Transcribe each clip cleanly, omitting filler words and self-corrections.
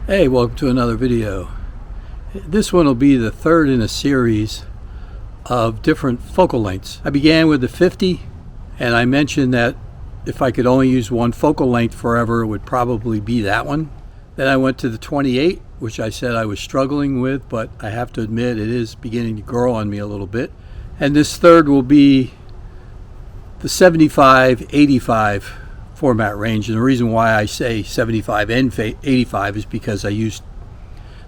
Hey, welcome to another video. This one will be the third in a series of different focal lengths. I began with the 50, and I mentioned that if I could only use one focal length forever, it would probably be that one. Then I went to the 28, which I said I was struggling with, but I have to admit it is beginning to grow on me a little bit. And this third will be the 75-85 format range, and the reason why I say 75 and 85 is because I used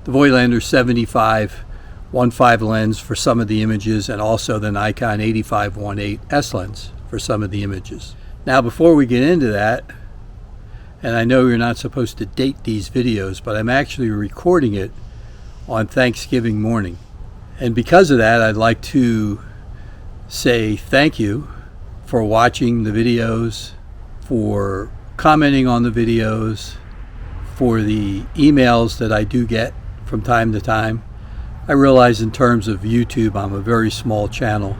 the Voigtlander 75 1.5 lens for some of the images, and also the Nikon F1.8 S lens for some of the images. Now, before we get into that, and I know you're not supposed to date these videos, but I'm actually recording it on Thanksgiving morning, and because of that, I'd like to say thank you for watching the videos, for commenting on the videos, for the emails that I do get from time to time. I realize in terms of YouTube, I'm a very small channel,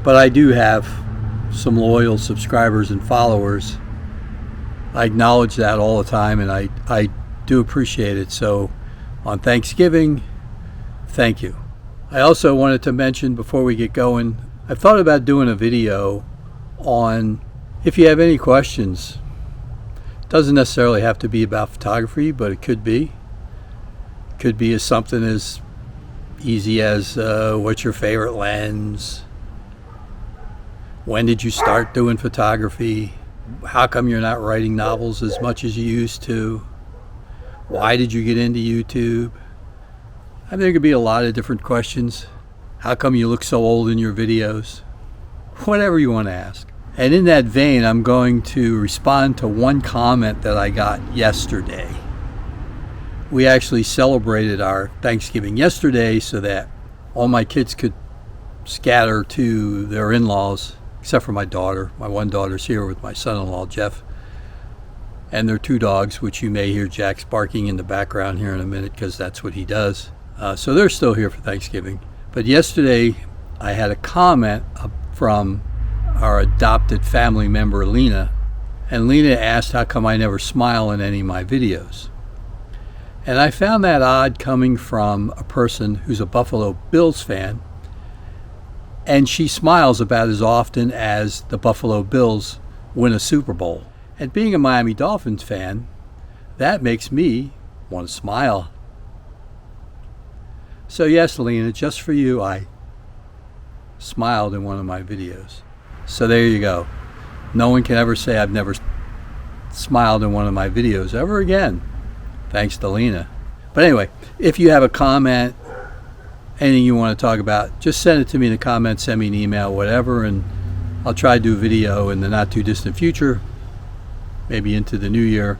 but I do have some loyal subscribers and followers. I acknowledge that all the time, and I do appreciate it. So on Thanksgiving, thank you. I also wanted to mention before we get going, I've thought about doing a video on, if you have any questions, it doesn't necessarily have to be about photography, but it could be. It could be as something as easy as what's your favorite lens? When did you start doing photography? How come you're not writing novels as much as you used to? Why did you get into YouTube? I think there could be a lot of different questions. How come you look so old in your videos? Whatever you want to ask. And in that vein, I'm going to respond to one comment that I got yesterday. We actually celebrated our Thanksgiving yesterday so that all my kids could scatter to their in-laws, except for my daughter. My one daughter's here with my son-in-law, Jeff, and their two dogs, which you may hear Jack's barking in the background here in a minute because that's what he does. So they're still here for Thanksgiving. But yesterday, I had a comment from our adopted family member, Lena, and Lena asked how come I never smile in any of my videos. And I found that odd coming from a person who's a Buffalo Bills fan, and she smiles about as often as the Buffalo Bills win a Super Bowl. And being a Miami Dolphins fan, that makes me want to smile. So yes, Lena, just for you, I smiled in one of my videos. So there you go. No one can ever say I've never smiled in one of my videos ever again, thanks to Lena. But anyway, if you have a comment, anything you want to talk about, just send it to me in the comments, send me an email, whatever, and I'll try to do a video in the not too distant future, maybe into the new year,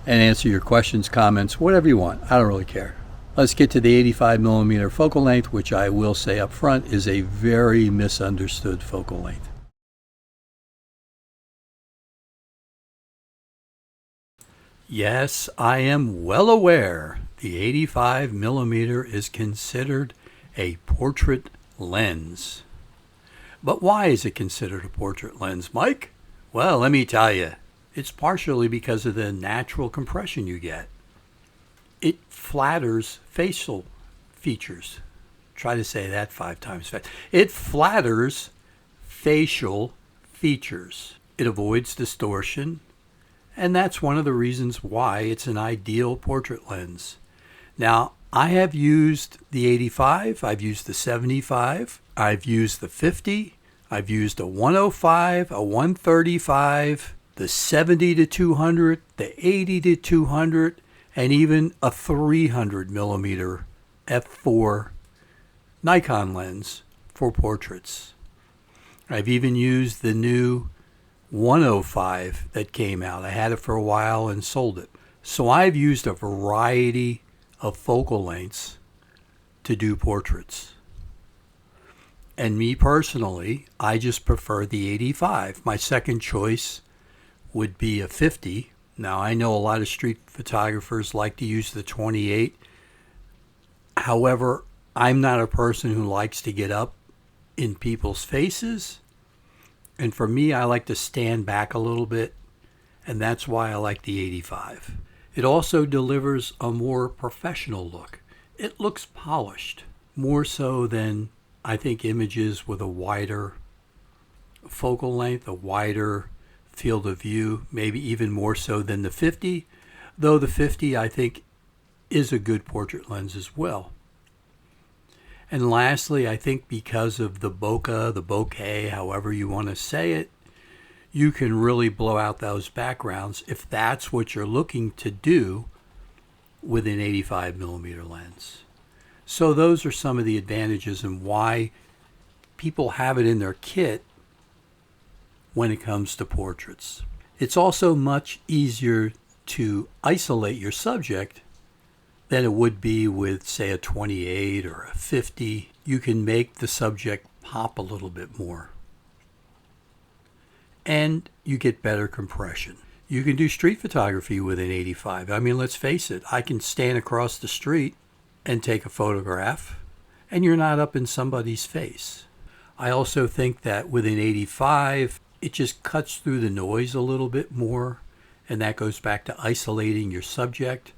and answer your questions, comments, whatever you want. I don't really care. Let's get to the 85mm focal length, which I will say up front is a very misunderstood focal length. Yes, I am well aware the 85mm is considered a portrait lens. But why is it considered a portrait lens, Mike? Well, let me tell you, it's partially because of the natural compression you get. It flatters facial features. Try to say that 5 times fast. It flatters facial features. It avoids distortion. And that's one of the reasons why it's an ideal portrait lens. Now, I have used the 85, I've used the 75, I've used the 50, I've used a 105, a 135, the 70-200, the 80-200, and even a 300mm f4 Nikon lens for portraits. I've even used the new 105 that came out. I had it for a while and sold it. So I've used a variety of focal lengths to do portraits. And me personally, I just prefer the 85. My second choice would be a 50. Now I know a lot of street photographers like to use the 28. However, I'm not a person who likes to get up in people's faces. And for me, I like to stand back a little bit, and that's why I like the 85. It also delivers a more professional look. It looks polished, more so than I think images with a wider focal length, a wider field of view, maybe even more so than the 50, though the 50 I think is a good portrait lens as well. And lastly, I think because of the bokeh, the bokeh, however you want to say it, you can really blow out those backgrounds if that's what you're looking to do with an 85mm lens. So those are some of the advantages and why people have it in their kit when it comes to portraits. It's also much easier to isolate your subject than it would be with, say, a 28 or a 50. You can make the subject pop a little bit more. And you get better compression. You can do street photography with an 85. I mean, let's face it, I can stand across the street and take a photograph, and you're not up in somebody's face. I also think that with an 85, it just cuts through the noise a little bit more, and that goes back to isolating your subject.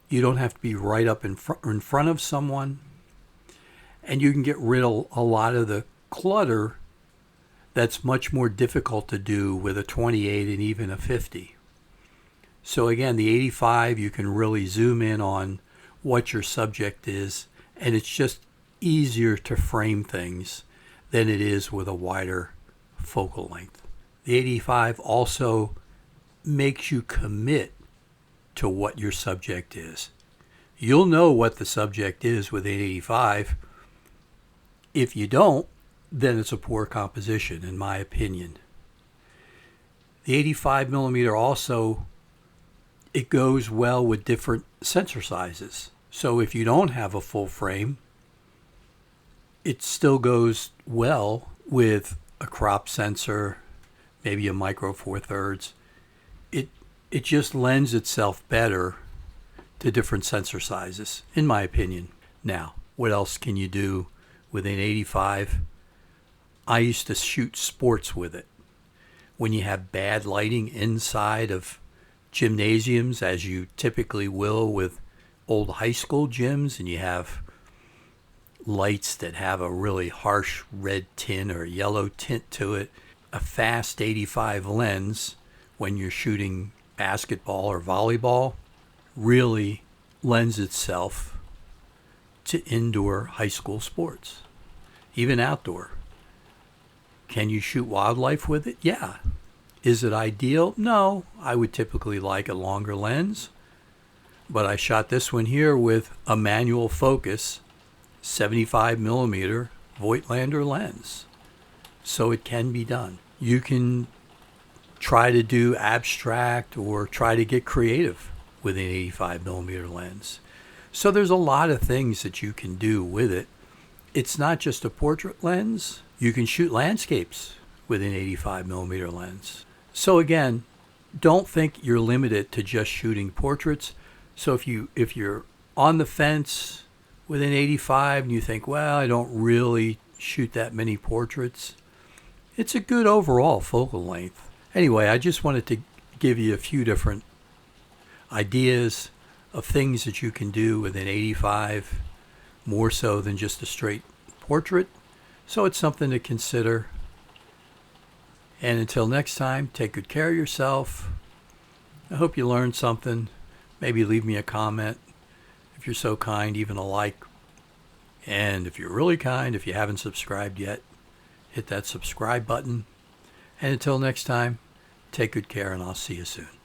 You don't have to be right up in front of someone, and you can get rid of a lot of the clutter that's much more difficult to do with a 28 and even a 50. So again, the 85, you can really zoom in on what your subject is, and it's just easier to frame things than it is with a wider focal length. The 85 also makes you commit to what your subject is. You'll know what the subject is with an 85. If you don't, then it's a poor composition, in my opinion. The 85mm also, it goes well with different sensor sizes. So if you don't have a full frame, it still goes well with a crop sensor, maybe a micro four thirds. It just lends itself better to different sensor sizes, in my opinion. Now, what else can you do with an 85? I used to shoot sports with it. When you have bad lighting inside of gymnasiums, as you typically will with old high school gyms, and you have lights that have a really harsh red tint or yellow tint to it, a fast 85 lens when you're shooting basketball or volleyball really lends itself to indoor high school sports, even outdoor. Can you shoot wildlife with it? Yeah. Is it ideal? No. I would typically like a longer lens, but I shot this one here with a manual focus 75mm Voigtlander lens. So it can be done. You can try to do abstract or try to get creative with an 85mm lens. So there's a lot of things that you can do with it. It's not just a portrait lens. You can shoot landscapes with an 85mm lens. So again, don't think you're limited to just shooting portraits. So if you're on the fence with an 85 and you think, well, I don't really shoot that many portraits, it's a good overall focal length. Anyway, I just wanted to give you a few different ideas of things that you can do with an 85, more so than just a straight portrait. So it's something to consider. And until next time, take good care of yourself. I hope you learned something. Maybe leave me a comment. If you're so kind, even a like. And if you're really kind, if you haven't subscribed yet, hit that subscribe button. And until next time, take good care, and I'll see you soon.